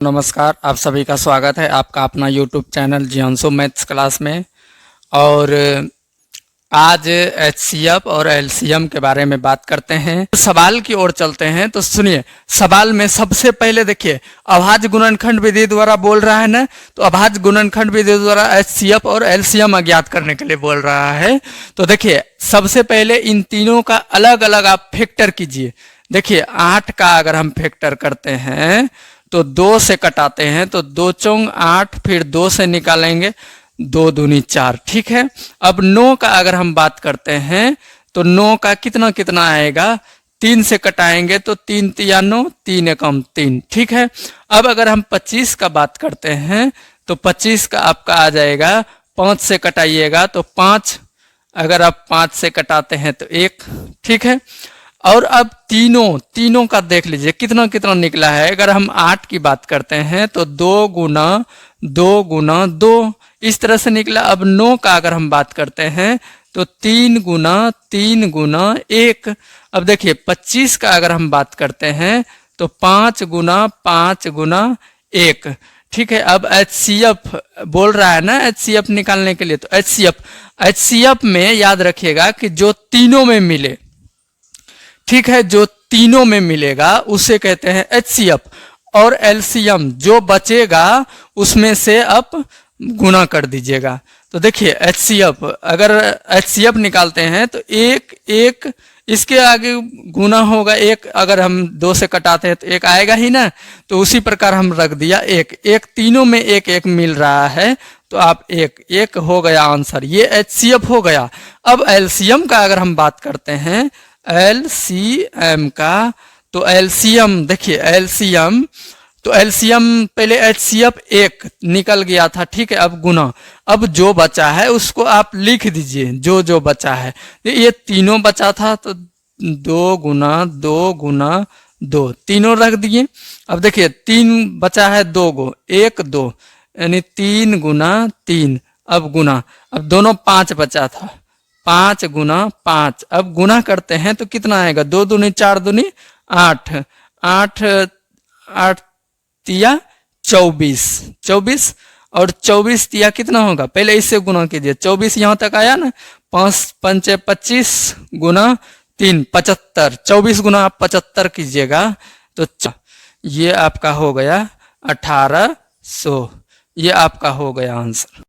नमस्कार, आप सभी का स्वागत है आपका अपना YouTube चैनल जियांशु मैथ्स क्लास में। और आज HCF और LCM के बारे में बात करते हैं। सवाल की ओर चलते हैं तो सुनिए, सवाल में सबसे पहले देखिए अभाज्य गुणनखंड विधि द्वारा बोल रहा है ना, तो अभाज्य गुणनखंड विधि द्वारा HCF और LCM अज्ञात करने के लिए बोल रहा है। तो देखिए सबसे पहले इन तीनों का अलग अलग आप फैक्टर कीजिए। देखिए 8 का अगर हम फैक्टर करते हैं तो 2 से कटाते हैं तो 2 चौंग 8, फिर 2 से निकालेंगे 2 दूनी 4, ठीक है। अब 9 का अगर हम बात करते हैं तो 9 का कितना कितना आएगा, 3 से कटाएंगे तो 3 तिया 9, 3 एकम 3, ठीक है। अब अगर हम 25 का बात करते हैं तो 25 का आपका आ जाएगा 5 से कटाइएगा तो 5, अगर आप 5 से कटाते हैं तो 1, ठीक है। और अब तीनों का देख लीजिए कितना कितना निकला है। अगर हम 8 की बात करते हैं तो 2 गुना 2 गुना 2 इस तरह से निकला। अब 9 का अगर हम बात करते हैं तो 3 गुना 3 गुना 1। अब देखिए 25 का अगर हम बात करते हैं तो 5 गुना 5 गुना 1, ठीक है। अब HCF बोल रहा है ना, HCF निकालने के लिए तो HCF में याद रखिएगा कि जो तीनों में मिले, ठीक है, जो तीनों में मिलेगा उसे कहते हैं HCF। और LCM जो बचेगा उसमें से आप गुना कर दीजिएगा। तो देखिए HCF, अगर HCF निकालते हैं तो एक एक इसके आगे गुना होगा 1, अगर हम 2 से कटाते हैं तो 1 आएगा ही ना, तो उसी प्रकार हम रख दिया 1 तीनों में 1 1 मिल रहा है तो आप 1 हो गया आंसर, ये HCF हो गया। अब LCM का अगर हम बात करते हैं LCM का, तो LCM देखिए LCM पहले HCF 1 निकल गया था, ठीक है। अब गुना, अब जो बचा है उसको आप लिख दीजिए, जो बचा है। ये तीनों बचा था तो 2 गुना 2 गुना 2 तीनों रख दिए। अब देखिए 3 बचा है 2 गो, 1 2 यानी 3 गुना 3। अब गुना, अब दोनों 5 बचा था, 5 गुना 5। अब गुना करते हैं तो कितना आएगा, 2 दूनी 4 दूनी 8, 8 8 तिया 24 और 24 तिया कितना होगा, पहले इससे गुना कीजिए। 24 यहाँ तक आया ना, 5 पंचे 25 गुना 3 75, 24 गुना आप 75 कीजिएगा तो ये आपका हो गया 1800, ये आपका हो गया आंसर।